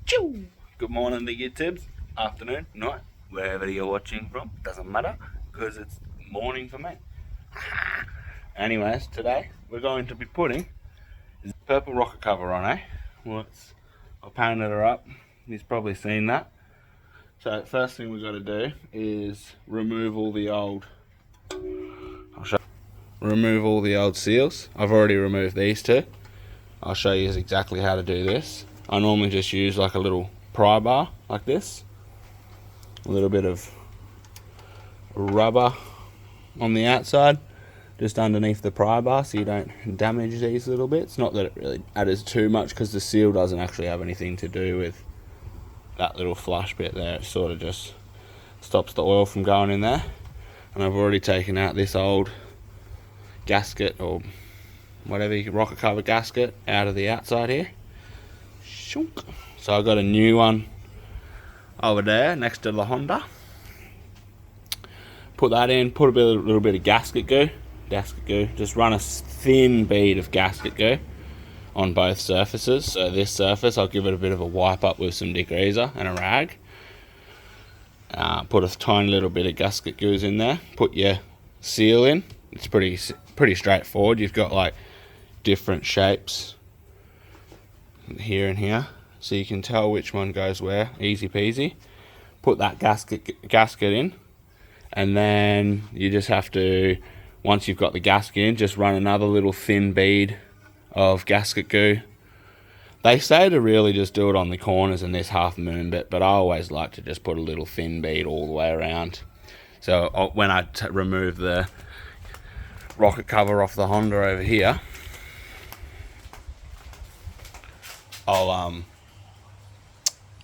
Choo! Good morning to YouTubes, afternoon, night, wherever you're watching from, doesn't matter, because it's morning for me. Anyways, today we're going to be putting this purple rocker cover on, eh? Well, I painted her up, you've probably seen that. So first thing we've got to do is remove all the old, remove all the old seals. I've already removed these two. I'll show you exactly how to do this. I normally just use like a little pry bar like this, a little bit of rubber on the outside just underneath the pry bar so you don't damage these little bits. Not that it really matters too much because the seal doesn't actually have anything to do with that little flush bit there. It sort of just stops the oil from going in there. And I've already taken out this old gasket or whatever, rocker cover gasket out of the outside here. Shunk. So I've got a new one over there next to the Honda. Put that in, put a little bit of gasket goo. Just run a thin bead of gasket goo on both surfaces. So this surface, I'll give it a bit of a wipe up with some degreaser and a rag. Put a tiny little bit of gasket goos in there. Put your seal in. It's pretty straightforward. You've got like different shapes here and here, so you can tell which one goes where. Easy peasy. Put that gasket in, and then you just have to, once you've got the gasket in, just run another little thin bead of gasket goo. They say to really just do it on the corners and this half moon bit, but I always like to just put a little thin bead all the way around. So when I remove the rocket cover off the Honda over here,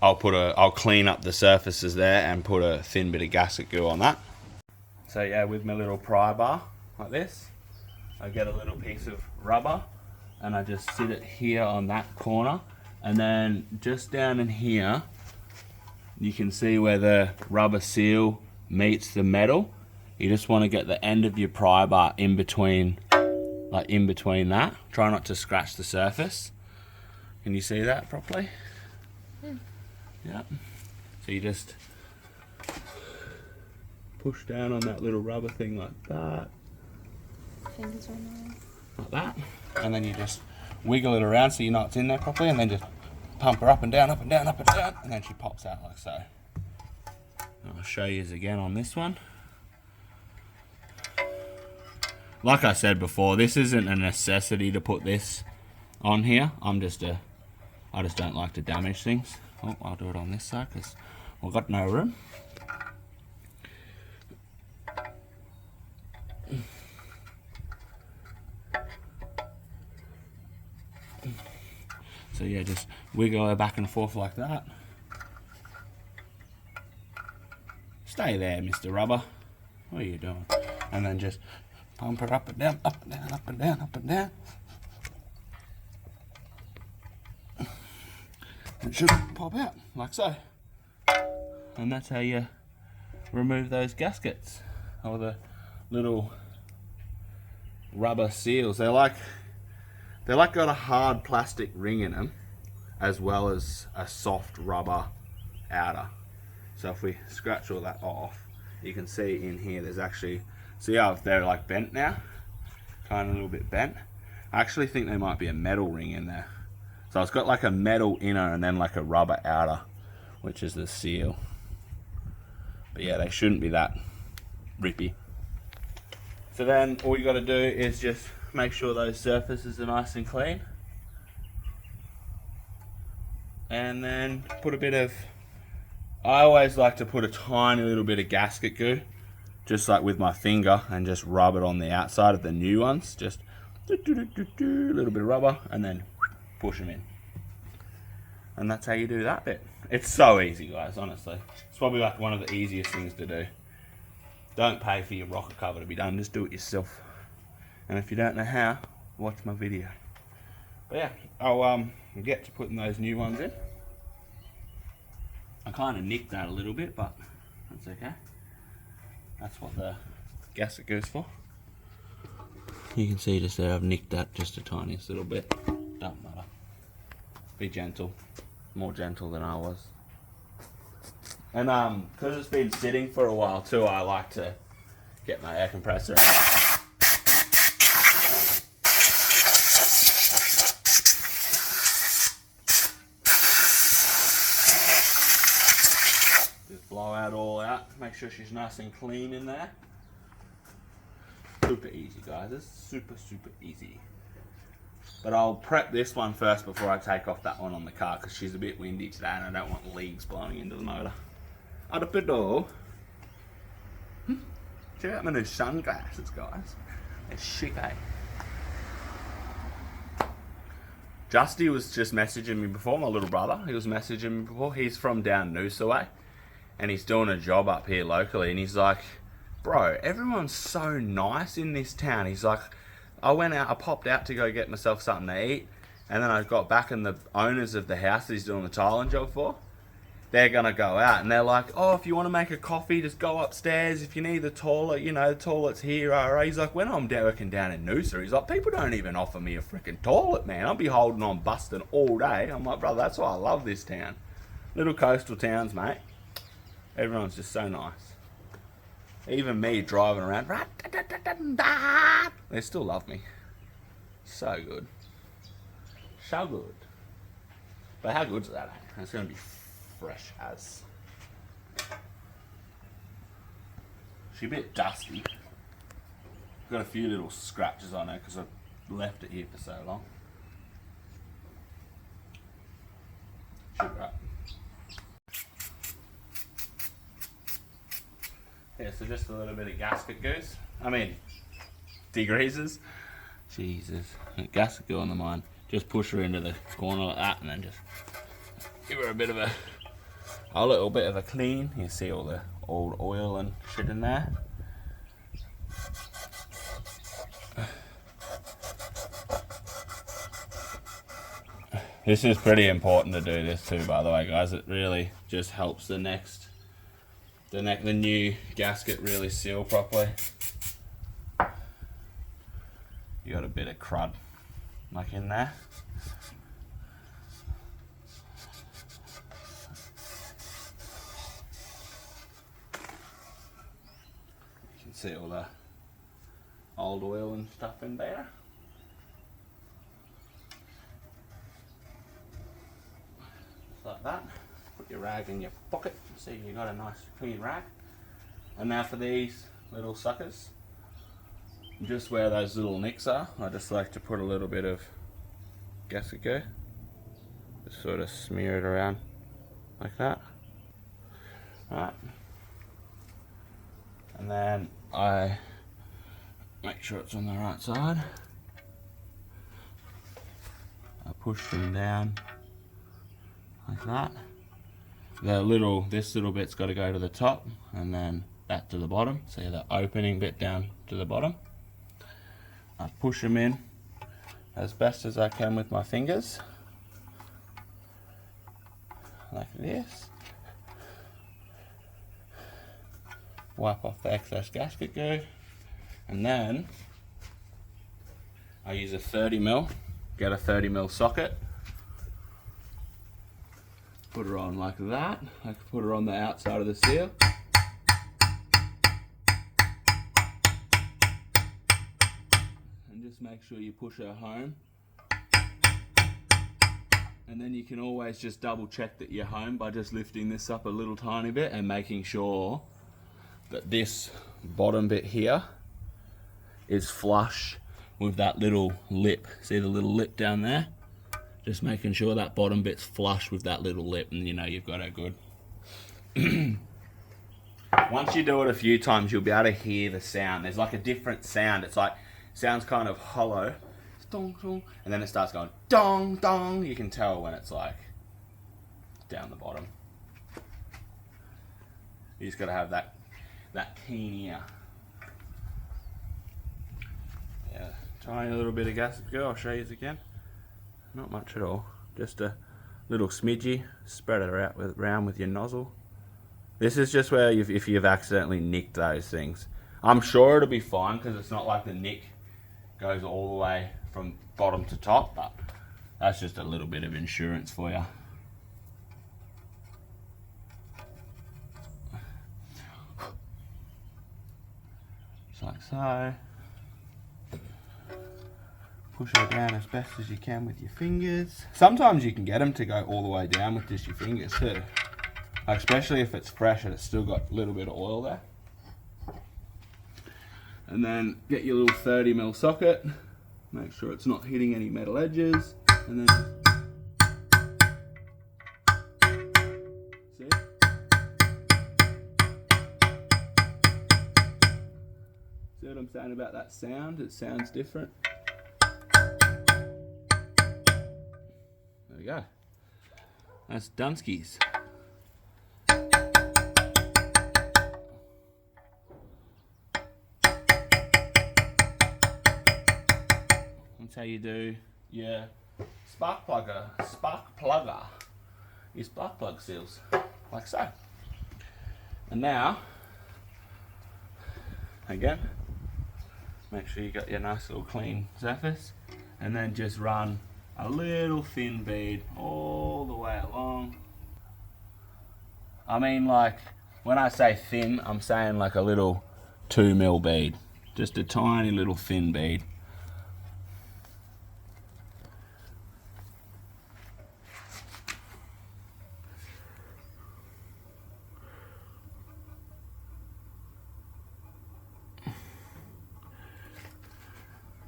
I'll clean up the surfaces there and put a thin bit of gasket goo on that. So yeah, with my little pry bar like this, I get a little piece of rubber and I just sit it here on that corner, and then just down in here you can see where the rubber seal meets the metal. You just want to get the end of your pry bar in between, like in between that. Try not to scratch the surface. Can you see that properly? Yeah. So you just push down on that little rubber thing like that. Fingers are annoying. Like that. And then you just wiggle it around so you know it's in there properly, and then just pump her up and down, up and down, up and down, and then she pops out like so. And I'll show you again on this one. Like I said before, this isn't a necessity to put this on here. I just don't like to damage things. Oh, I'll do it on this side because we've got no room. So yeah, just wiggle her back and forth like that. Stay there, Mr. Rubber. What are you doing? And then just pump her up and down, up and down, up and down, up and down. It should pop out like so. And that's how you remove those gaskets, or the little rubber seals. They're like got a hard plastic ring in them, as well as a soft rubber outer. So if we scratch all that off, you can see in here there's actually, see how they're like bent now? Kind of a little bit bent. I actually think there might be a metal ring in there. So it's got like a metal inner and then like a rubber outer, which is the seal. But yeah, they shouldn't be that rippy. So then all you got to do is just make sure those surfaces are nice and clean. And then put a bit of, I always like to put a tiny little bit of gasket goo, just like with my finger, and just rub it on the outside of the new ones. Just a little bit of rubber and then push them in. And that's how you do that bit. It's so easy, guys, honestly. It's probably like one of the easiest things to do. Don't pay for your rocker cover to be done, just do it yourself. And if you don't know how, watch my video. But yeah, I'll get to putting those new ones in. I kind of nicked that a little bit, but that's okay. That's what the gasket goes for. You can see just there, I've nicked that just the tiniest little bit. Don't matter. Be gentle. more gentle than I was. And because it's been sitting for a while too, I like to get my air compressor out. Just blow out all out, make sure she's nice and clean in there. Super easy, guys. It's super easy. But I'll prep this one first before I take off that one on the car because she's a bit windy today and I don't want leaves blowing into the motor. Out of the door. Check out my new sunglasses, guys. They're sick, eh? Justy was just messaging me before, my little brother. He was messaging me before. He's from down Noosa way and he's doing a job up here locally and he's like, bro, everyone's so nice in this town. He's like, I popped out to go get myself something to eat, and then I got back and the owners of the house that he's doing the tiling job for, they're gonna go out and they're like, oh, if you want to make a coffee, just go upstairs. If you need the toilet, you know, the toilet's here. He's like, when I'm working down in Noosa, he's like, people don't even offer me a freaking toilet, man. I'll be holding on busting all day. I'm like, brother, that's why I love this town. Little coastal towns, mate. Everyone's just so nice. Even me driving around, they still love me. So good. So good. But how good is that? It's going to be fresh as. She's a bit dusty. Got a few little scratches on her because I've left it here for so long. Should be right. Yeah, so just a little bit of gasket goose. Degreasers. Jesus. Gasket go on the mine. Just push her into the corner like that and then just give her a little bit of a clean. You see all the old oil and shit in there. This is pretty important to do this too, by the way, guys. It really just helps the new gasket really seal properly. You got a bit of crud like in there. You can see all the old oil and stuff in there. Like that. Put your rag in your pocket. See, you got a nice clean rag. And now for these little suckers, just where those little nicks are, I just like to put a little bit of gasket go. Just sort of smear it around like that. Alright. And then I make sure it's on the right side. I push them down like that. This little bit's got to go to the top and then that to the bottom. See the opening bit down to the bottom. I push them in as best as I can with my fingers. Like this. Wipe off the excess gasket glue. And then I use a 30mm. Get a 30mm socket. Put her on like that. I can put her on the outside of the seal. And just make sure you push her home. And then you can always just double check that you're home by just lifting this up a little tiny bit and making sure that this bottom bit here is flush with that little lip. See the little lip down there? Just making sure that bottom bit's flush with that little lip and you know you've got her good. Once you do it a few times, you'll be able to hear the sound. There's like a different sound. It's like, sounds kind of hollow. Dong, dong, and then it starts going dong, dong. You can tell when it's like down the bottom. You just got to have that keen ear. Yeah, tiny little bit of gasket go. I'll show you again. Not much at all. Just a little smidgy. Spread it around with your nozzle. This is just where if you've accidentally nicked those things. I'm sure it'll be fine because it's not like the nick goes all the way from bottom to top, but that's just a little bit of insurance for you. so. Push her down as best as you can with your fingers. Sometimes you can get them to go all the way down with just your fingers too. Like especially if it's fresh and it's still got a little bit of oil there. And then get your little 30mm socket. Make sure it's not hitting any metal edges. And then see? See what I'm saying about that sound? It sounds different. There we go. That's Dunskies. That's how you do your spark plugger, your spark plug seals, like so. And now, again, make sure you got your nice little clean surface, and then just run a little thin bead all the way along. I mean, like, when I say thin, I'm saying like a little 2mm bead. Just a tiny little thin bead.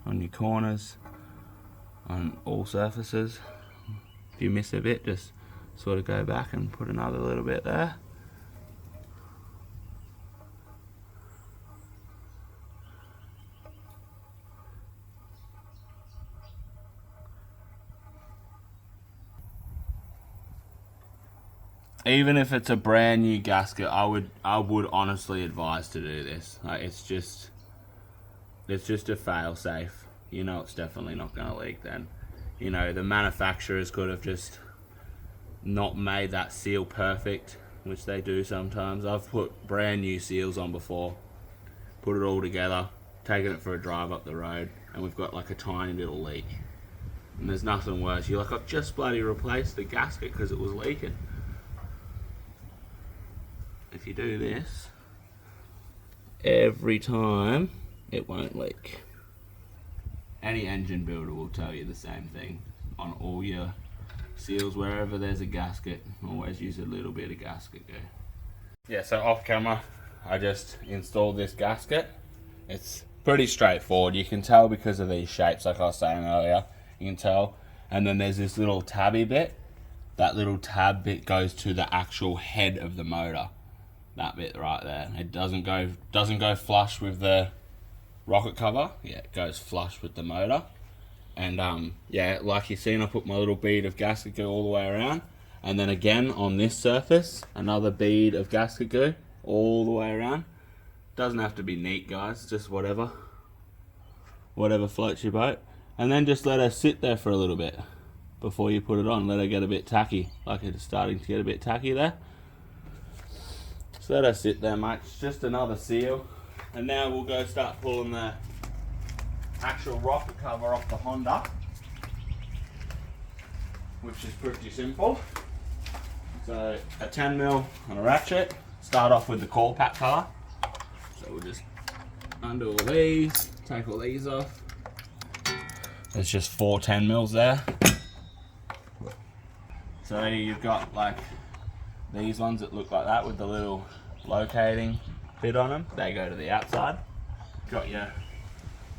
On your corners, on all surfaces. If you miss a bit, just sort of go back and put another little bit there. Even if it's a brand new gasket, I would honestly advise to do this. Like, it's just a fail safe. You know it's definitely not going to leak then. You know, the manufacturers could have just not made that seal perfect, which they do sometimes. I've put brand new seals on before, put it all together, taken it for a drive up the road, and we've got like a tiny little leak. And there's nothing worse. You're like, I've just bloody replaced the gasket because it was leaking. If you do this, every time, it won't leak. Any engine builder will tell you the same thing on all your seals. Wherever there's a gasket, always use a little bit of gasket glue. Yeah, so off camera, I just installed this gasket. It's pretty straightforward. You can tell because of these shapes, like I was saying earlier. You can tell. And then there's this little tabby bit. That little tab bit goes to the actual head of the motor. That bit right there. It doesn't go flush with the rocket cover. Yeah, it goes flush with the motor. And yeah, like you've seen, I put my little bead of gasket glue all the way around, and then again on this surface, another bead of gasket glue all the way around. Doesn't have to be neat, guys, just whatever floats your boat. And then just let her sit there for a little bit before you put it on. Let her get a bit tacky, like it's starting to get a bit tacky there. So let her sit there, mate. It's just another seal. And now we'll go start pulling the actual rocket cover off the Honda, which is pretty simple. So a 10mm on a ratchet. Start off with the coil pack cover. So we'll just undo all these, take all these off. There's just 4 10mm there. So you've got like these ones that look like that with the little locating bit on them. They go to the outside. Got your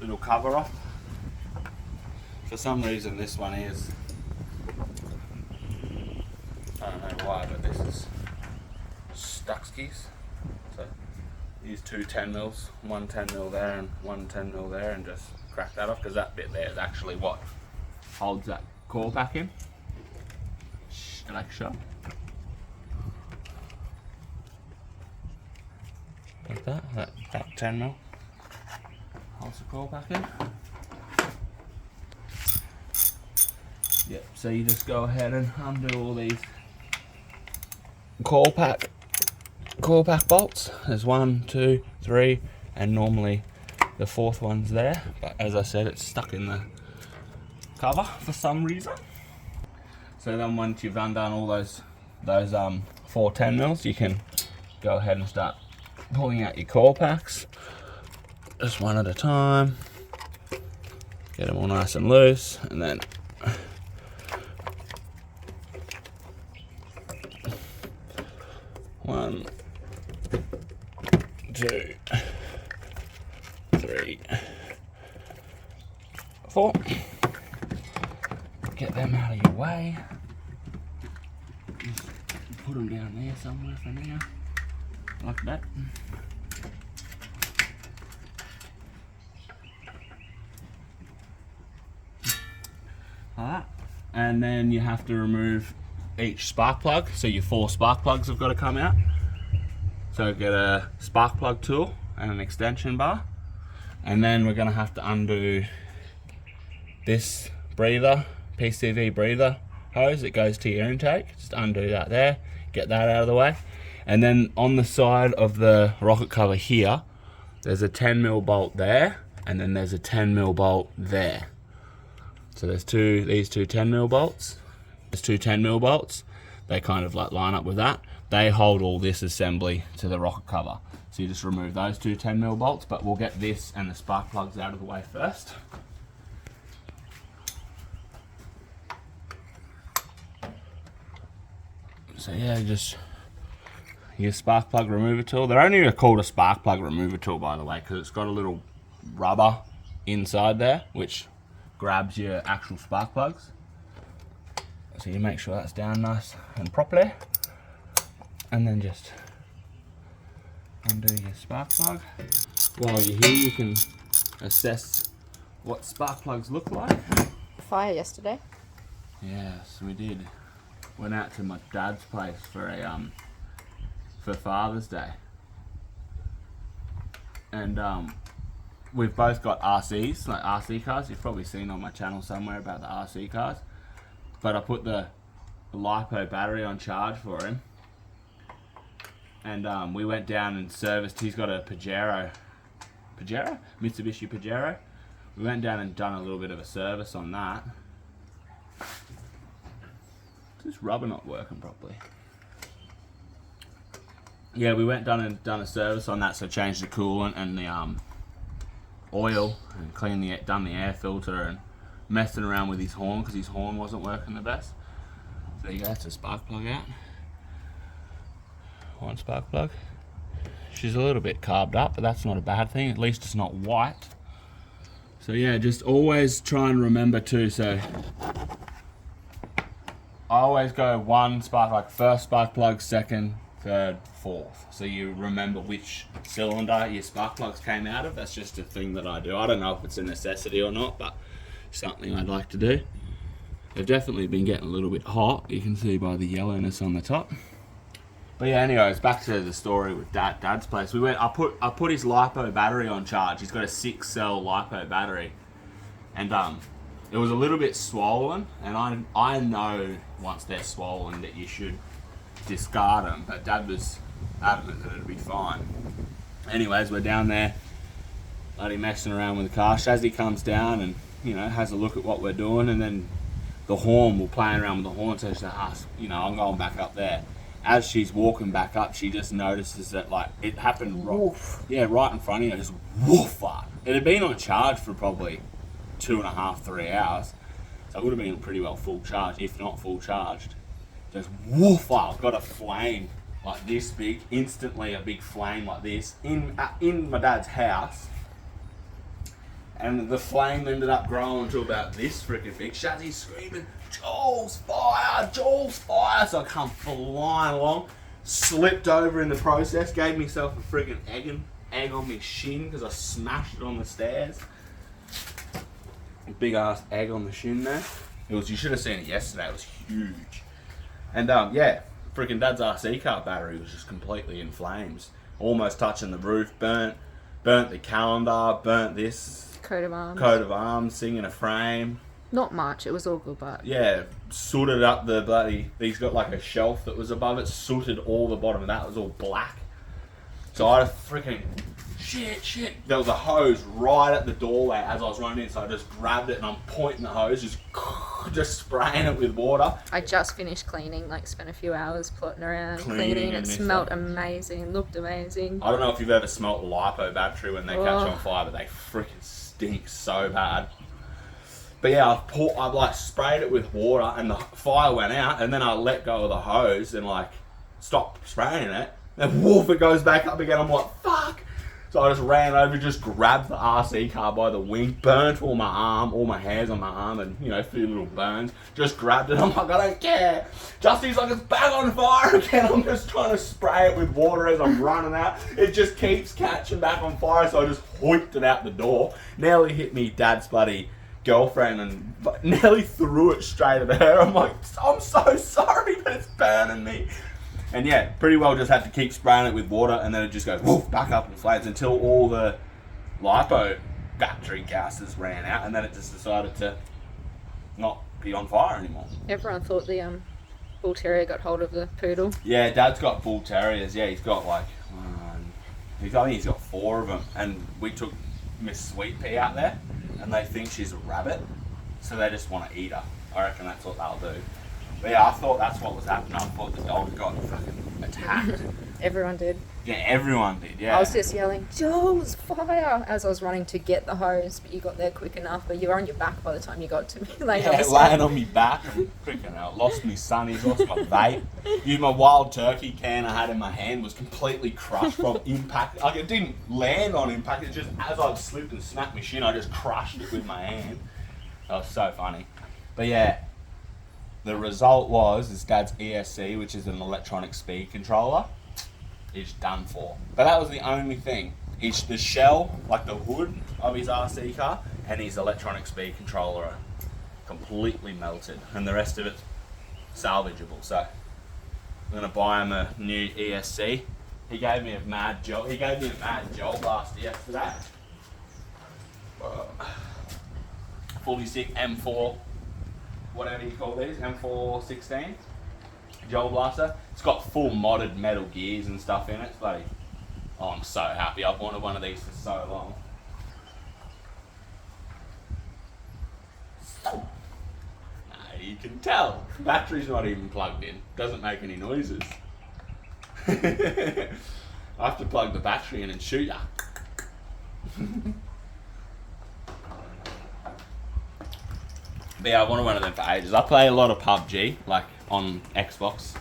little cover off. For some reason this one is, I don't know why, but this is Stuckskis. So use 2 10mm, 1 10mm there and 1 10mm there, and just crack that off, because that bit there is actually what holds that coil pack in. Like so. Like that 10mm holds the coil pack in. Yep, so you just go ahead and undo all these coil pack bolts. There's 1, 2, 3, and normally the 4th one's there, but as I said, it's stuck in the cover for some reason. So then once you've undone all those 4 10mm, you can go ahead and start pulling out your coil packs. just one at a time. Get them all nice and loose, and then one, two, three, four. Get them out of your way. Just put them down there somewhere for now, like that. Like that. And then you have to remove each spark plug. So your 4 spark plugs have got to come out. So get a spark plug tool and an extension bar. And then we're going to have to undo this breather, PCV breather hose that goes to your intake. Just undo that there, get that out of the way. And then on the side of the rocket cover here, there's a 10mm bolt there, and then there's a 10mm bolt there. So there's these two 10mm bolts. There's 2 10mm bolts. They kind of like line up with that. They hold all this assembly to the rocket cover. So you just remove those 2 10mm bolts, but we'll get this and the spark plugs out of the way first. So yeah, just your spark plug remover tool. They're only called a spark plug remover tool, by the way, because it's got a little rubber inside there, which grabs your actual spark plugs. So you make sure that's down nice and properly, and then just undo your spark plug. While you're here, you can assess what spark plugs look like. Fire yesterday. Yes, we did. Went out to my dad's place for for Father's Day, and we've both got RCs, like RC cars. You've probably seen on my channel somewhere about the RC cars. But I put the LiPo battery on charge for him, and we went down and serviced. He's got a Mitsubishi Pajero. We went down and done a little bit of a service on that. Is this rubber not working properly? Yeah, we went down and done a service on that, so changed the coolant and the oil, and done the air filter, and messing around with his horn because his horn wasn't working the best. So you go, that's a spark plug out. One spark plug. She's a little bit carved up, but that's not a bad thing. At least it's not white. So yeah, just always try and remember too. So I always go one spark plug, first spark plug, second, third, fourth. So you remember which cylinder your spark plugs came out of. That's just a thing that I do. I don't know if it's a necessity or not, but something I'd like to do. They've definitely been getting a little bit hot. You can see by the yellowness on the top. But yeah, anyways, back to the story with Dad's place. We went. I put his LiPo battery on charge. He's got a 6-cell LiPo battery, and it was a little bit swollen. And I know once they're swollen that you should discard them. But Dad was adamant that it'd be fine. Anyways, we're down there, bloody messing around with the car. Shazzy comes down and, you know, has a look at what we're doing, and then the horn, we're playing around with the horn, so she's like, I'm going back up there. As she's walking back up, she just notices that, like, it happened right in front of her, just woof. It had been on charge for probably 2.5, 3 hours, so it would have been pretty well full charge, if not full charged. Just woof, got a flame like this big, instantly a big flame like this, in my dad's house. And the flame ended up growing to about this freaking big. Shazzy's screaming, Joel's fire, Joel's fire. So I come flying along, slipped over in the process, gave myself a freaking egg on my shin because I smashed it on the stairs. A big ass egg on the shin there. You should have seen it yesterday, it was huge. And yeah, freaking Dad's RC car battery was just completely in flames. Almost touching the roof, burnt the calendar, burnt this. Coat of arms, singing a frame. Not much, it was all good, but yeah, sooted up the bloody. He's got like a shelf that was above it, sooted all the bottom of that. It was all black. So I freaking shit. There was a hose right at the doorway as I was running in, so I just grabbed it and I'm pointing the hose, just spraying it with water. I just finished cleaning, like spent a few hours plotting around, Cleaning It and smelled amazing, looked amazing. I don't know if you've ever smelt lipo battery when they catch on fire, but they freaking stink so bad. But yeah, I've like sprayed it with water and the fire went out, and then I let go of the hose and like stopped spraying it. And woof, it goes back up again. I'm like, fuck. So I just ran over, just grabbed the RC car by the wing, burnt all my arm, all my hairs on my arm, and a few little burns. Just grabbed it. I'm like, I don't care. Justy's like, it's back on fire again. I'm just trying to spray it with water as I'm running out. It just keeps catching back on fire. So I just hoiked it out the door. Nearly hit me dad's buddy girlfriend and nearly threw it straight at her. I'm like, I'm so sorry, but it's burning me. And yeah, pretty well just had to keep spraying it with water, and then it just goes woof, back up in flames until all the lipo battery gases ran out, and then it just decided to not be on fire anymore. Everyone thought the bull terrier got hold of the poodle. Yeah, Dad's got bull terriers. Yeah, he's got like, I think he's got 4 of them, and we took Miss Sweet Pea out there, and they think she's a rabbit, so they just want to eat her. I reckon that's what they'll do. But yeah, I thought that's what was happening. I thought the dog got fucking attacked. Everyone did. Yeah, everyone did, yeah. I was just yelling, Jules, fire, as I was running to get the hose, but you got there quick enough, but you were on your back by the time you got to me. Laying on me back. Freaking hell. Lost me sunnies, lost my vape. My wild turkey can I had in my hand was completely crushed from impact. Like, it didn't land on impact, it just, as I'd slipped and smacked my shin, I just crushed it with my hand. That was so funny. But yeah, the result was Dad's ESC, which is an electronic speed controller, is done for. But that was the only thing. The shell, like the hood of his RC car, and his electronic speed controller are completely melted, and the rest of it's salvageable. So I'm gonna buy him a new ESC. He gave me a mad gel blaster yesterday. Fully sick M4. Whatever you call these, M416 gel blaster. It's got full modded metal gears and stuff in it. It's bloody, oh, I'm so happy. I've wanted one of these for so long. You can tell. The battery's not even plugged in. Doesn't make any noises. I have to plug the battery in and shoot ya. But yeah, I wanted one of them for ages. I play a lot of PUBG, like on Xbox.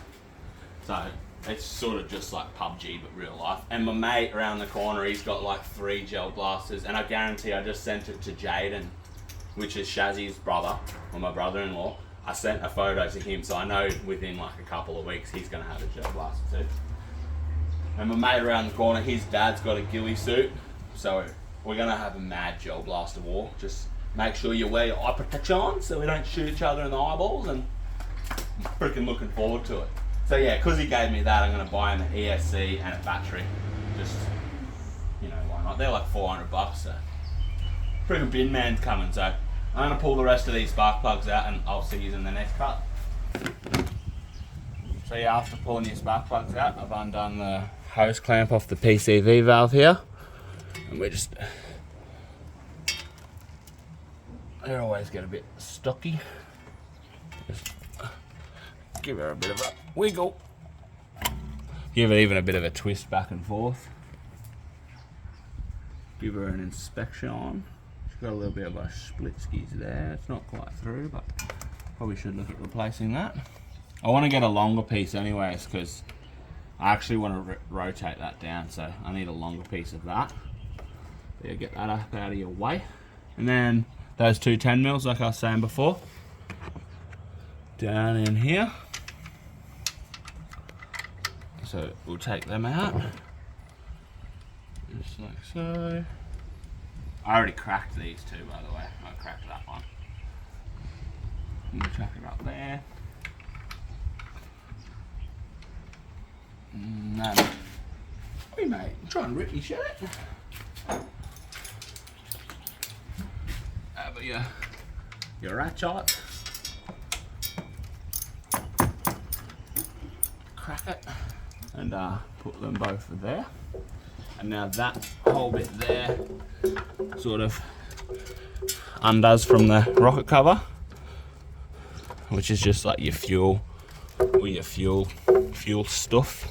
So it's sort of just like PUBG, but real life. And my mate around the corner, he's got like 3 gel blasters. And I guarantee I just sent it to Jaden, which is Shazzy's brother, or my brother-in-law. I sent a photo to him, so I know within like a couple of weeks he's going to have a gel blaster too. And my mate around the corner, his dad's got a ghillie suit. So we're going to have a mad gel blaster war. Just make sure you wear your eye protection so we don't shoot each other in the eyeballs, and I'm freaking looking forward to it. So yeah, because he gave me that, I'm going to buy him an ESC and a battery. Just, why not? They're like $400, so freaking bin man's coming, so I'm going to pull the rest of these spark plugs out and I'll see you in the next cut. So yeah, after pulling your spark plugs out, I've undone the hose clamp off the PCV valve here, and we're just, they always get a bit stocky. Just give her a bit of a wiggle. Give it even a bit of a twist back and forth. Give her an inspection. She's got a little bit of a split skis there. It's not quite through, but probably should look at replacing that. I want to get a longer piece anyways, because I actually want to rotate that down, so I need a longer piece of that. Yeah, get that up out of your way. And then those 2 10mm, like I was saying before, down in here. So we'll take them out, just like so. I already cracked these 2, by the way. I cracked that one. I'm gonna chuck it up there. No. Hey mate, I'm trying to rip your shirt. But your ratchet. Crack it and put them both there. And now that whole bit there sort of undoes from the rocket cover, which is just like your fuel or your fuel stuff.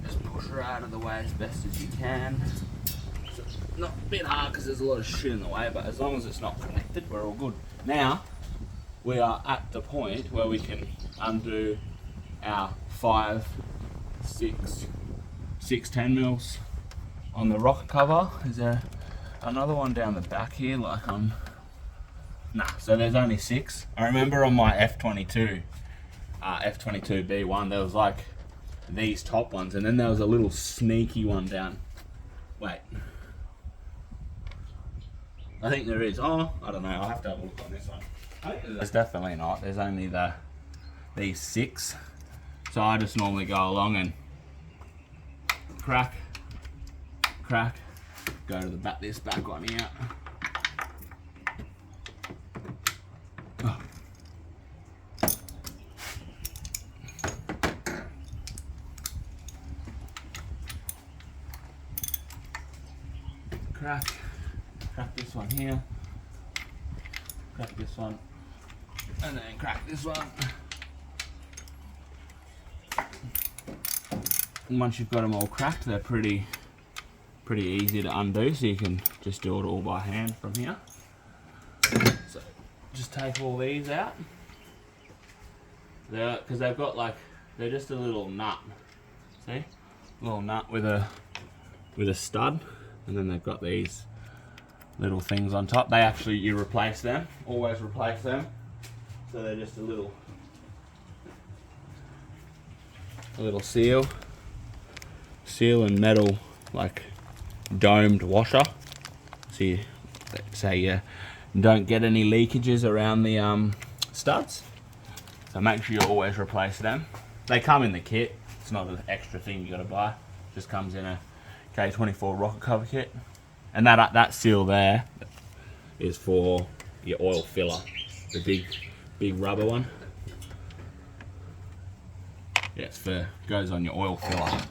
Just push her out of the way as best as you can. So not a bit hard because there's a lot of shit in the way, but as long as it's not connected, we're all good. Now we are at the point where we can undo our 5, 6, 10 mils on the rocket cover. Is there another one down the back here? Like nah, so there's only 6. I remember on my F22, F22B1, there was like these top ones, and then there was a little sneaky one down. Wait, I think there is. Oh, I don't know. I'll have to have a look on this one. I think there's definitely not. There's only these 6. So I just normally go along and crack, go to the back, this back one here. Oh. Crack this one here, crack this one, and then crack this one. And once you've got them all cracked, they're pretty easy to undo, so you can just do it all by hand from here. So just take all these out, because they've got like, they're just a little nut, see, a little nut with a stud, and then they've got these little things on top. They actually, you replace them, always replace them, so they're just a little seal and metal, like domed washer, so you don't get any leakages around the studs. So make sure you always replace them. They come in the kit. It's not an extra thing you got to buy. It just comes in a K24 rocket cover kit. And that seal there is for your oil filler, the big rubber one. Yeah, goes on your oil filler.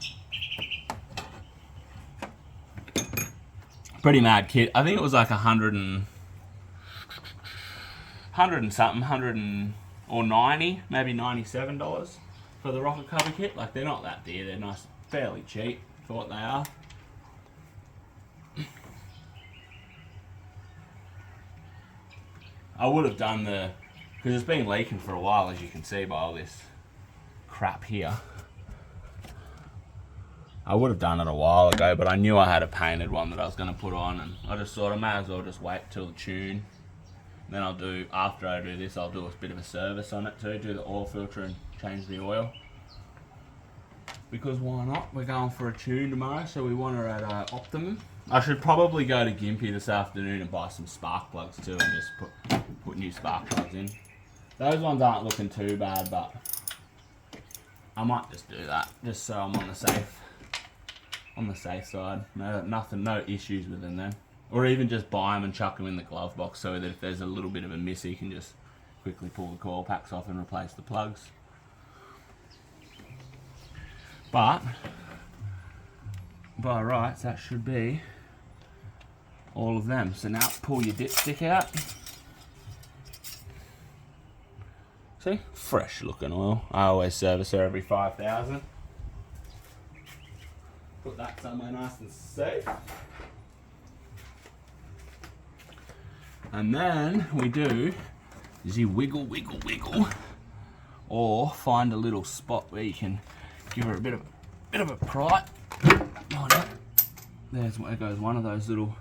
Pretty mad kit. I think it was like 100 and something, 90, maybe $97 for the rocket cover kit. Like, they're not that dear. They're nice, fairly cheap for what they are. I would have done because it's been leaking for a while, as you can see by all this crap here. I would have done it a while ago, but I knew I had a painted one that I was going to put on, and I just thought I may as well just wait till the tune. And then after I do this, I'll do a bit of a service on it too, do the oil filter and change the oil. Because why not? We're going for a tune tomorrow, so we want her at optimum. I should probably go to Gympie this afternoon and buy some spark plugs too, and just put new spark plugs in. Those ones aren't looking too bad, but I might just do that, just so I'm on the safe side. No issues with them then. Or even just buy them and chuck them in the glove box, so that if there's a little bit of a miss, you can just quickly pull the coil packs off and replace the plugs. But by rights, that should be all of them. So now pull your dipstick out. See, fresh looking oil. I always service her every 5,000. Put that somewhere nice and safe. And then we do is you wiggle, or find a little spot where you can give her a bit of a pry. Oh no, there goes one of those little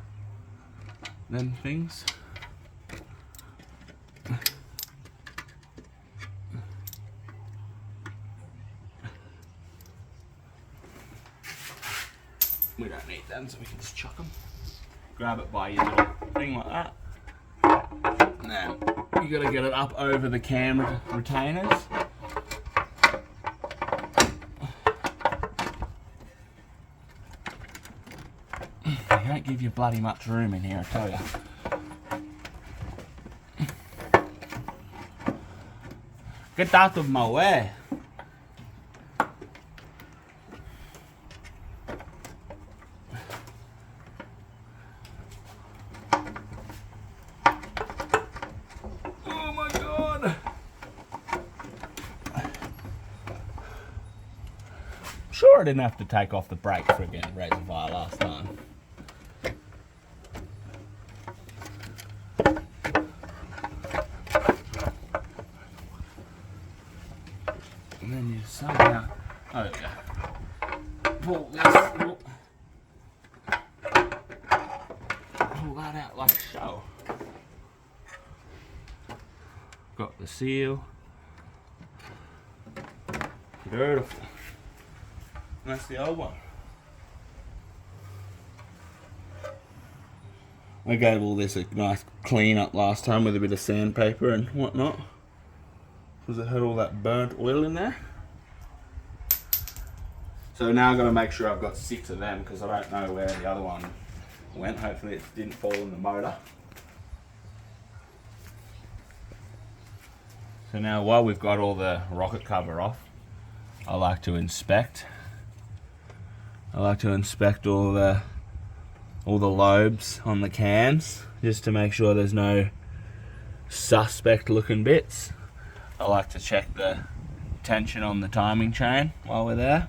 things. We don't need them, so we can just chuck them. Grab it by your little thing like that. And then you got to get it up over the cam retainers. They don't give you bloody much room in here, I tell you. Get out of my way. sure I didn't have to take off the brake friggin' Re4 last time. And then you somehow, oh there we go, pull this, pull that out like so. Got the seal. Beautiful. And that's the old one. I gave all this a nice clean up last time with a bit of sandpaper and whatnot, because it had all that burnt oil in there. So now I've got to make sure I've got 6 of them, because I don't know where the other one went. Hopefully it didn't fall in the motor. So now while we've got all the rocket cover off, I like to inspect. I like to inspect all the lobes on the cams, just to make sure there's no suspect looking bits. I like to check the tension on the timing chain while we're there.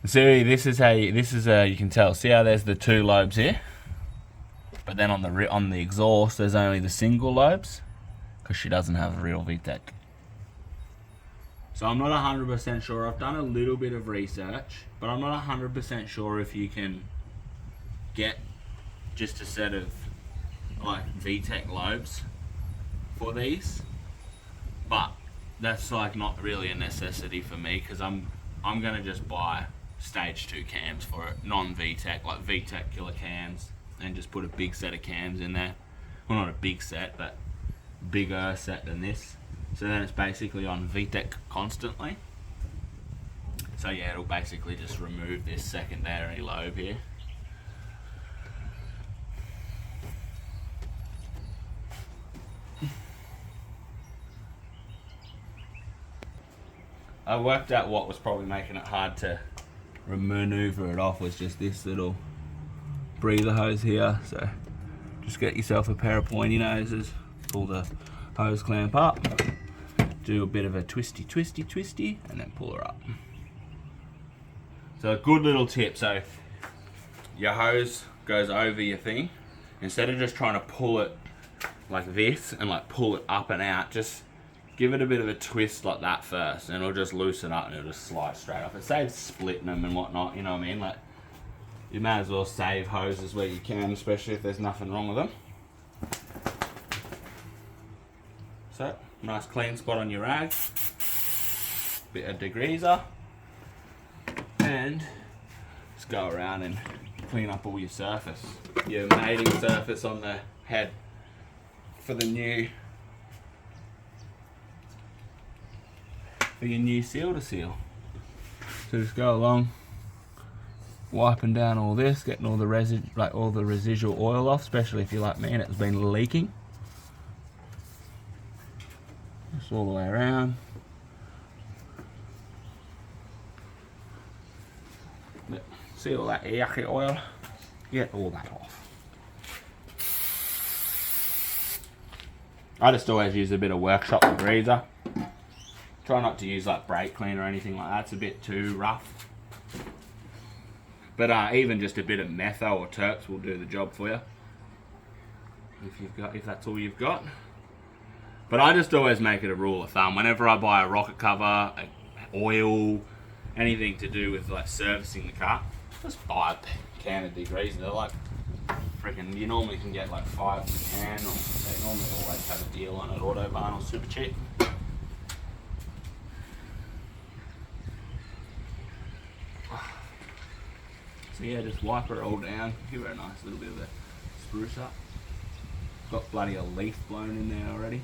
See, this is you can tell. See how there's the 2 lobes here, but then on the exhaust there's only the single lobes, because she doesn't have a real VTEC. So I'm not 100% sure. I've done a little bit of research, but I'm not 100% sure if you can get just a set of like VTEC lobes for these. But that's like not really a necessity for me, because I'm gonna just buy stage 2 cams for it, non-VTEC, like VTEC killer cams, and just put a big set of cams in there. Well, not a big set, but bigger set than this. So then it's basically on VTEC constantly. So yeah, it'll basically just remove this secondary lobe here. I worked out what was probably making it hard to maneuver it off was just this little breather hose here. So just get yourself a pair of pointy noses, pull the hose clamp up, do a bit of a twisty, and then pull her up. So a good little tip, so your hose goes over your thing. Instead of just trying to pull it like this and like pull it up and out, just give it a bit of a twist like that first, and it'll just loosen up and it'll just slide straight off. It saves splitting them and whatnot, you know what I mean? Like, you may as well save hoses where you can, especially if there's nothing wrong with them. So, nice clean spot on your rag, bit of degreaser, and just go around and clean up all your surface. Your mating surface on the head for the new, for your new seal to seal. So just go along, wiping down all this, getting all the residual oil off, especially if you're like me and it's been leaking. Just all the way around. See all that yucky oil? Get all that off. I just always use a bit of workshop degreaser. Try not to use like brake clean or anything like that, it's a bit too rough. But even just a bit of metho or terps will do the job for you. If that's all you've got. But I just always make it a rule of thumb. Whenever I buy a rocket cover, oil, anything to do with like servicing the car, just buy a can of degreaser. They're like freaking, you normally can get like 5 per can, or they normally always have a deal on it, Autobarn or super cheap. So yeah, just wipe it all down, give it a nice little bit of a spruce up. Got bloody a leaf blown in there already.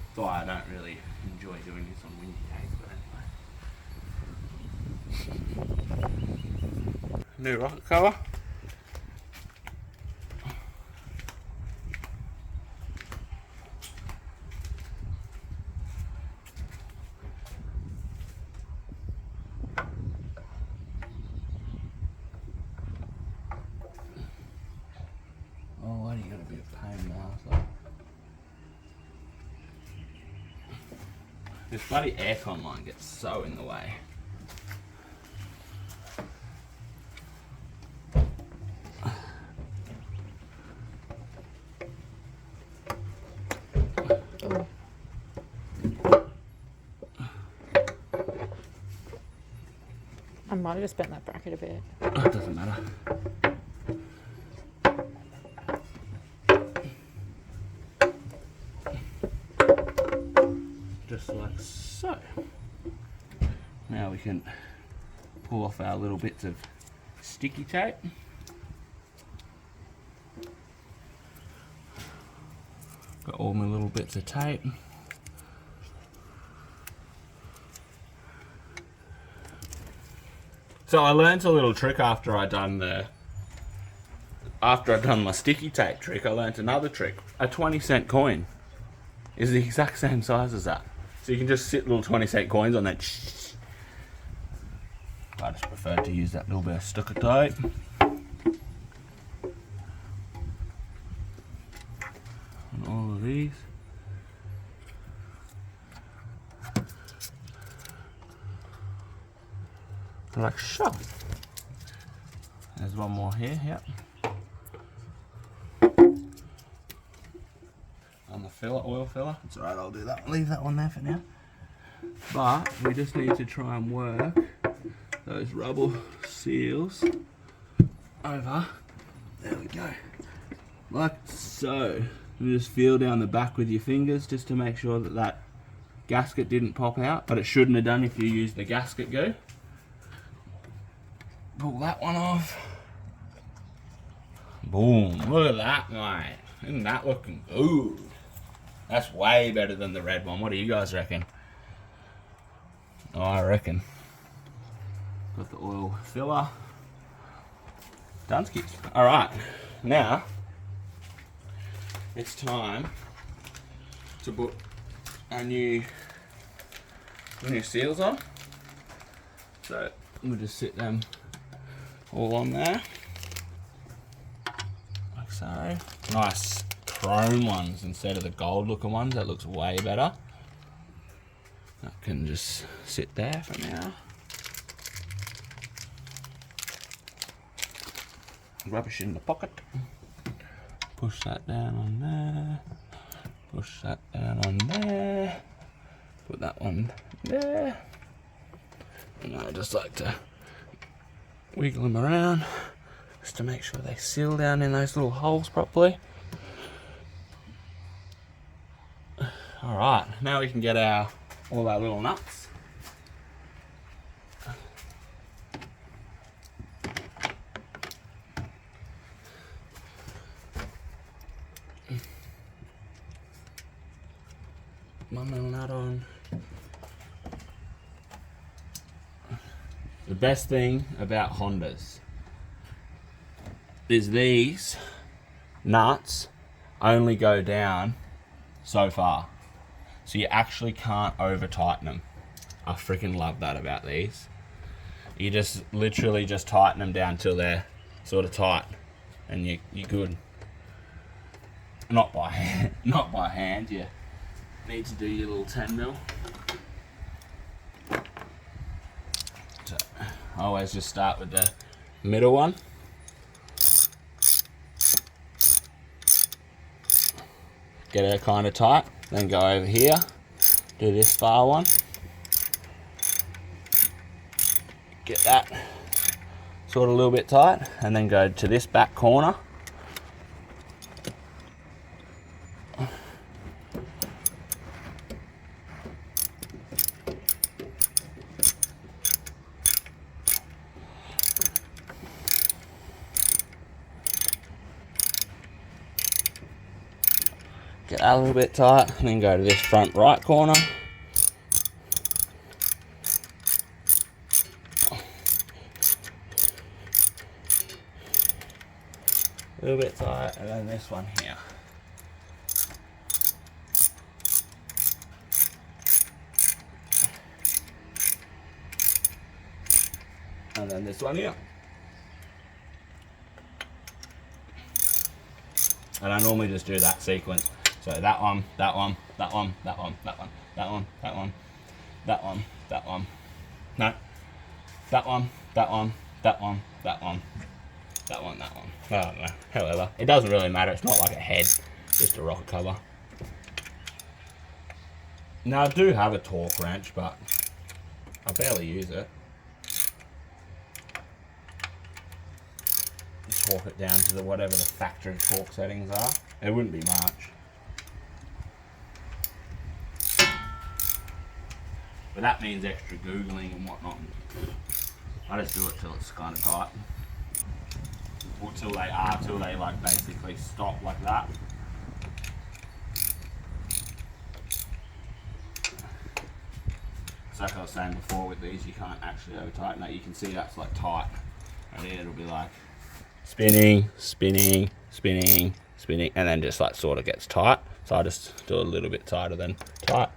That's why I don't really enjoy doing this on windy days, but anyway. New rocket cover. This bloody aircon line gets so in the way. Oh. I might have just bent that bracket a bit. Oh, it doesn't matter. Just like so. Now we can pull off our little bits of sticky tape. Got all my little bits of tape. So I learned a little trick after I done my sticky tape trick. I learned another trick. A 20-cent coin is the exact same size as that. So you can just sit little 20-cent coins on that. I just preferred to use that little bit of sticker tape. On all of these. Like so. There's one more here, yep. On the filler, oil filler. It's alright, I'll do that. Leave that one there for now. But we just need to try and work those rubber seals over. There we go. Like so. You just feel down the back with your fingers just to make sure that that gasket didn't pop out, but it shouldn't have done if you used the gasket glue. Pull that one off. Boom. Look at that, mate. Isn't that looking good? That's way better than the red one. What do you guys reckon? Oh, I reckon. Got the oil filler. Dunskies. Alright. Now, it's time to put our new seals on. So, we'll just sit them all on there, like so. Nice chrome ones instead of the gold looking ones. That looks way better. That can just sit there for now. Rubbish in the pocket. Push that down on there. Push that down on there. Put that one there. And I just like to wiggle them around just to make sure they seal down in those little holes properly. Alright, now we can get all our little nuts. One little nut on. The best thing about Hondas is these nuts only go down so far. So you actually can't over tighten them. I freaking love that about these. You just literally just tighten them down till they're sort of tight and you're good. Not by hand, not by hand, you need to do your little 10 mil. So I always just start with the middle one. Get her kind of tight, then go over here, do this far one. Get that sort of a little bit tight, and then go to this back corner. Get that a little bit tight, and then go to this front right corner. A little bit tight, and then this one here. And then this one here. And I normally just do that sequence. So that one, that one, that one, that one, that one, that one, that one. that one, that one. No. That one, that one, that one, that one. That one, that one. I don't know. However, it doesn't really matter. It's not like a head, just a rocket cover. Now, I do have a torque wrench, but I barely use it. Torque it down to whatever the factory torque settings are. It wouldn't be much. But that means extra Googling and whatnot. I just do it till it's kind of tight. Or till they like basically stop like that. It's like I was saying before with these, you can't actually over tighten that. You can see that's like tight. And then it'll be like spinning, spinning, spinning, spinning, and then just like sort of gets tight. So I just do a little bit tighter than tight.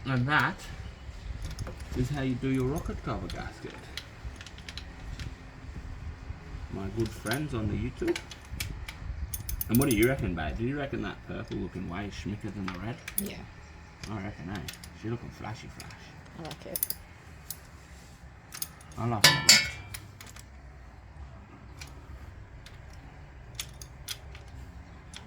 And that is how you do your rocket cover gasket. My good friends on the YouTube. And what do you reckon, babe? Do you reckon that purple looking way schmicker than the red? Yeah. I reckon, eh? She looking flashy flash. I like it. I like it a lot.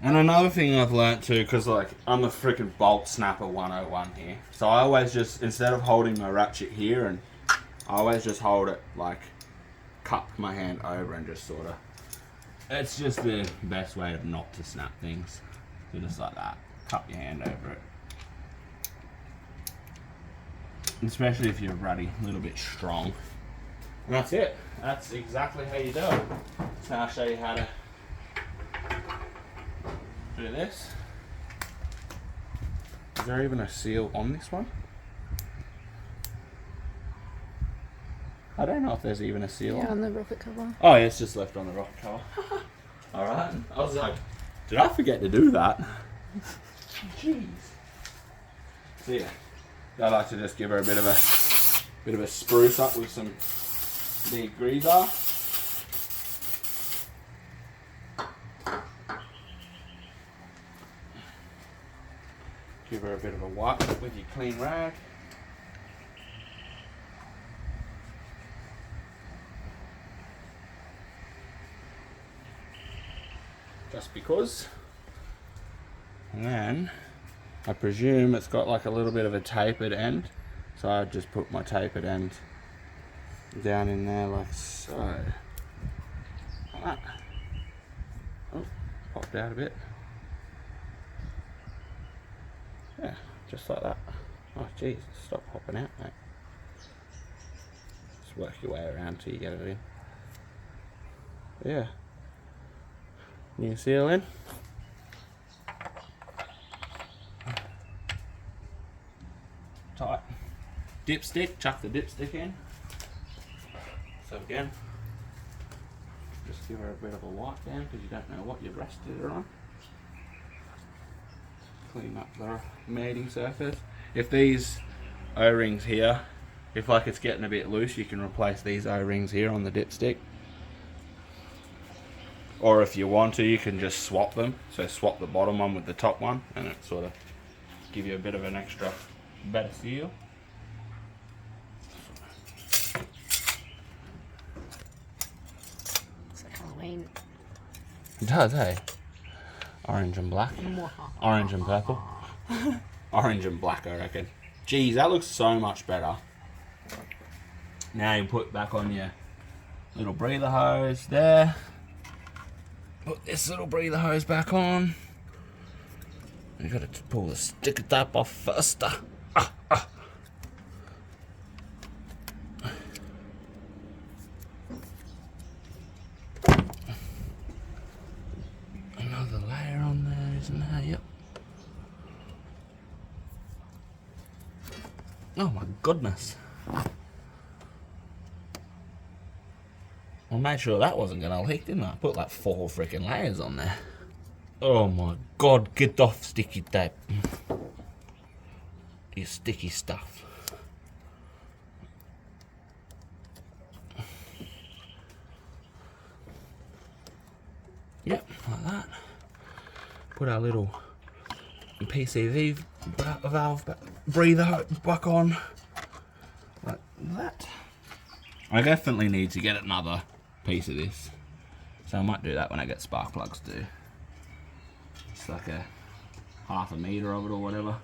And another thing I've learnt too, because like I'm a freaking bolt snapper 101 here, so I always just, instead of holding my ratchet here, and I always just hold it like, cup my hand over and just sort of, it's just the best way of not to snap things. So just like that, cup your hand over it. Especially if you're ruddy, a little bit strong. And that's it. That's exactly how you do it. So I'll show you how to do this. Is there even a seal on this one? I don't know if there's even a seal on the rocket cover. Oh, yeah, it's just left on the rocket cover. Alright. I was like, did I forget to do that? Jeez. So yeah, I like to just give her a bit of a spruce up with some degreaser. Give her a bit of a wipe with your clean rag. Just because. And then I presume it's got like a little bit of a tapered end, so I just put my tapered end down in there like so. Like that. Oh, popped out a bit. Yeah, just like that. Oh jeez, stop popping out, mate. Just work your way around till you get it in. Yeah. New seal in. Tight. Dipstick, chuck the dipstick in. So again, just give her a bit of a wipe down because you don't know what you've rested her on. Clean up the mating surface. If these O-rings here, if like it's getting a bit loose, you can replace these O-rings here on the dipstick. Or if you want to, you can just swap them. So swap the bottom one with the top one, and it sort of give you a bit of an extra, better seal. It's like Halloween. It does, hey? Orange and black. Orange and purple. Orange and black, I reckon. Geez, that looks so much better. Now you put back on your little breather hose there. Put this little breather hose back on. You gotta pull the sticker tap off first. Another layer on there, isn't there? Yep. Oh my goodness. I made sure that wasn't gonna leak, didn't I? I put like 4 freaking layers on there. Oh my god, get off sticky tape. You sticky stuff. put our little PCV valve breather back on like that. I definitely need to get another piece of this, so I might do that when I get spark plugs too. It's like a half a meter of it or whatever.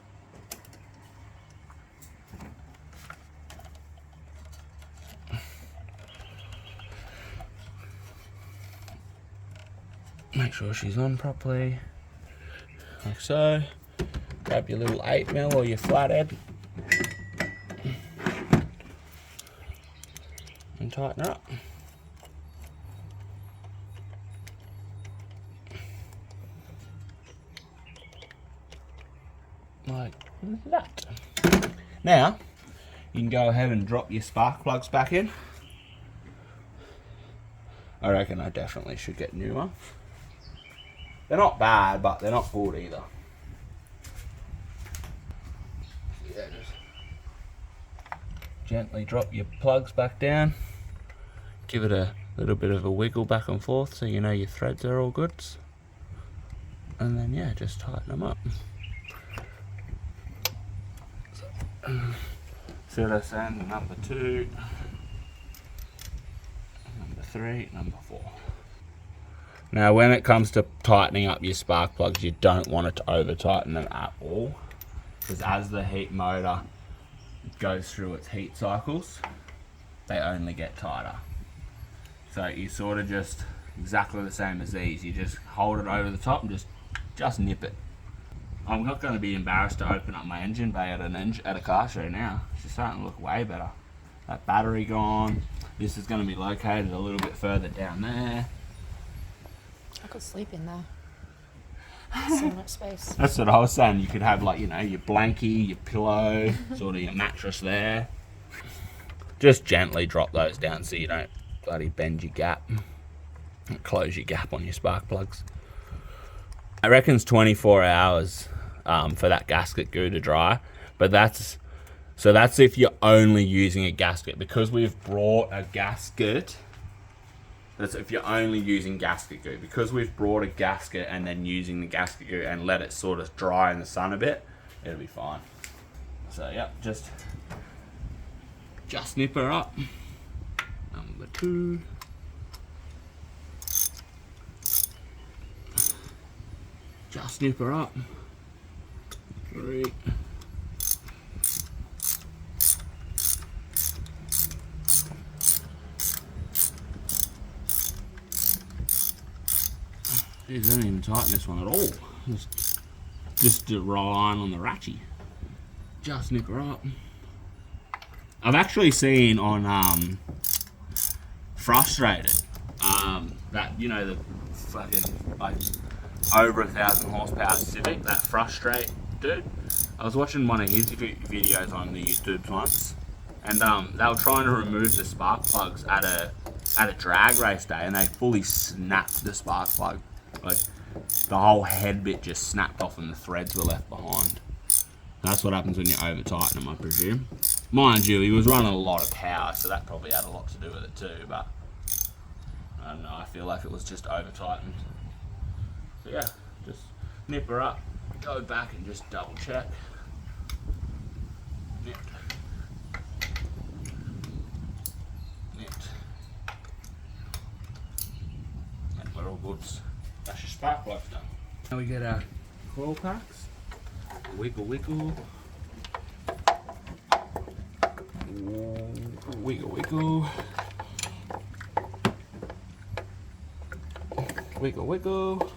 Make sure she's on properly, like so. Grab your little 8mm or your flathead and tighten her up. Like that. Now, you can go ahead and drop your spark plugs back in. I reckon I definitely should get new ones. They're not bad, but they're not good either. Yeah, just gently drop your plugs back down. Give it a little bit of a wiggle back and forth so you know your threads are all good. And then yeah, just tighten them up. So that's end number 2, number 3, number 4. Now when it comes to tightening up your spark plugs, you don't want it to over tighten them at all, because as the heat motor goes through its heat cycles, they only get tighter. So you sort of just, exactly the same as these, you just hold it over the top and just nip it. I'm not going to be embarrassed to open up my engine bay at a car show now. It's starting to look way better. That battery gone. This is going to be located a little bit further down there. I could sleep in there. So much space. That's what I was saying. You could have, like, you know, your blankie, your pillow, sort of your mattress there. Just gently drop those down so you don't bloody bend your gap and close your gap on your spark plugs. I reckon it's 24 hours for that gasket goo to dry, but that's if you're only using a gasket. Because we've brought a gasket, that's if you're only using gasket goo. Because we've brought a gasket and then using the gasket goo and let it sort of dry in the sun a bit, it'll be fine. So yeah, just nip her up. Number 2. Just nip her up. 3. Geez, I didn't even tighten this one at all. Just relying on the ratchet. Just nip her up. I've actually seen on Frustrated that, you know, the fucking like over 1,000 horsepower Civic, that Frustrate dude. I was watching one of his videos on the YouTube once, and they were trying to remove the spark plugs at a drag race day, and they fully snapped the spark plug. Like the whole head bit just snapped off, and the threads were left behind. That's what happens when you over tighten them, I presume. Mind you, he was running a lot of power, so that probably had a lot to do with it too. But I don't know. I feel like it was just over tightened. So yeah, just nip her up, go back and just double check. Nipped. Nipped. And we're all good. That's your spark plugs done. Now we get our coil packs. Wiggle, wiggle. Wiggle, wiggle. Wiggle, wiggle.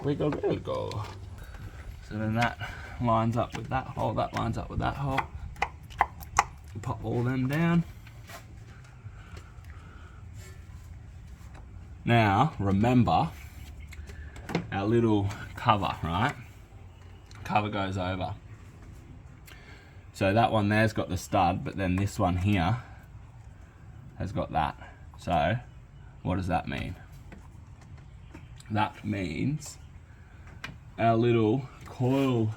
Wiggle, wiggle. So then that lines up with that hole, that lines up with that hole. Pop all them down. Now, remember our little cover, right? Cover goes over. So that one there's got the stud, but then this one here has got that. So, what does that mean? That means our little coil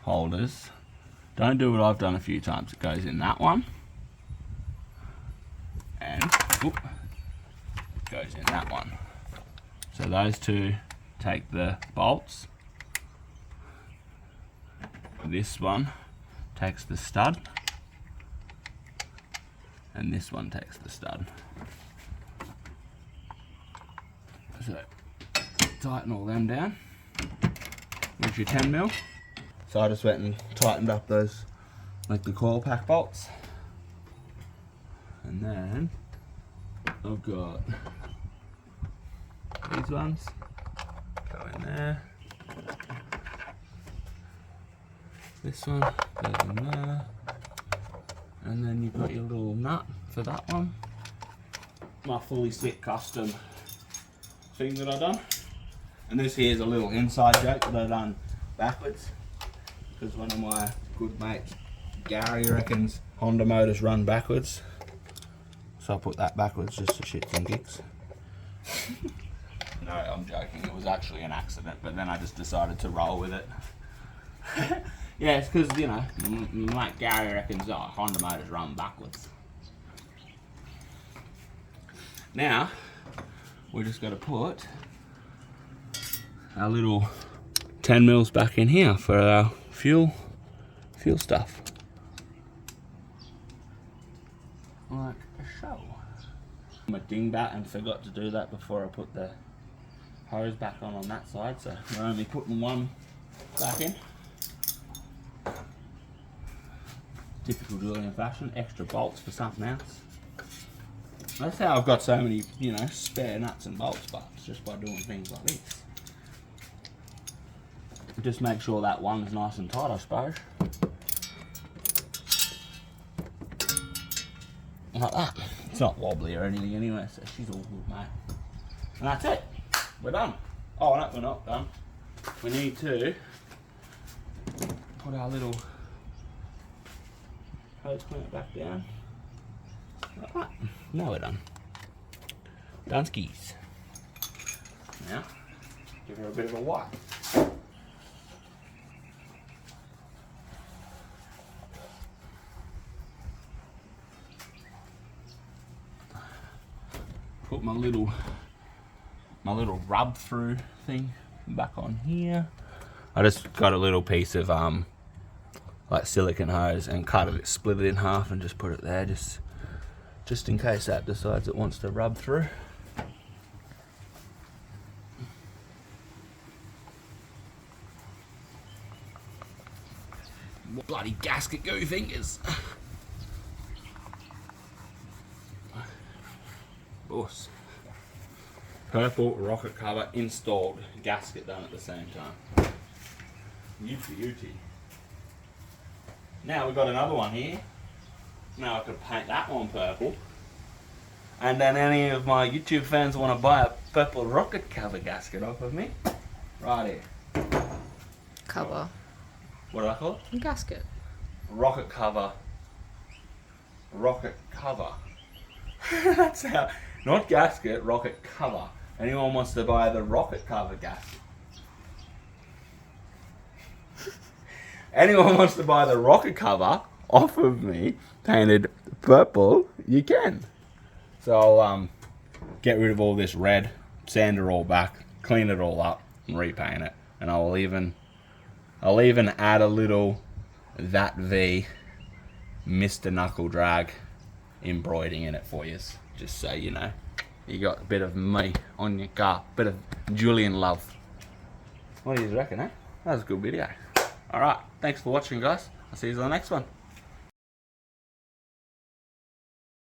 holders, don't do what I've done a few times. It goes in that one, and goes in that one. So those two take the bolts. This one takes the stud. And this one takes the stud. So tighten all them down. Here's your 10mm. So I just went and tightened up those, like the coil pack bolts. And then I've got these ones go in there. This one goes in there. And then you've got your little nut for that one. My fully sit custom thing that I've done. And this here is a little inside joke that I've done backwards. Because one of my good mates, Gary, reckons Honda motors run backwards. So I put that backwards just to shits and gigs. No, I'm joking. It was actually an accident, but then I just decided to roll with it. Yeah, it's because, you know, like Gary reckons, oh, Honda motors run backwards. Now, we just got to put our little 10mm back in here for our fuel stuff. Like so. I'm a dingbat and forgot to do that before I put the hose back on that side, so we're only putting one back in. Typical Julian fashion, extra bolts for something else. That's how I've got so many, you know, spare nuts and bolts, but it's just by doing things like this. Just make sure that one's nice and tight, I suppose. Like that. It's not wobbly or anything anyway, so she's all good, mate. And that's it. We're done. Oh no, we're not done. We need to put our little hose clamp back down. Like that. Now we're done. Done skis. Now, give her a bit of a wipe. Put my little rub through thing back on here. I just got a little piece of like silicone hose and cut it, split it in half and just put it there just in case that decides it wants to rub through. Bloody gasket goo fingers. Boss. Purple rocket cover installed, gasket done at the same time. Beauty. Now we've got another one here. Now I could paint that one purple. And then any of my YouTube fans want to buy a purple rocket cover gasket off of me, right here. Cover. What do I call it? Gasket. Rocket cover. Rocket cover. That's how. Not gasket, rocket cover. Anyone wants to buy the rocket cover gasket? Anyone wants to buy the rocket cover off of me, painted purple, you can. So I'll get rid of all this red, sand it all back, clean it all up, and repaint it. And I'll even add a little That V Mr. Knuckle Drag embroidering in it for you. Just so you know, you got a bit of me on your car, bit of Julian love. What do you reckon, eh? That was a good video. Alright, thanks for watching, guys. I'll see you on the next one.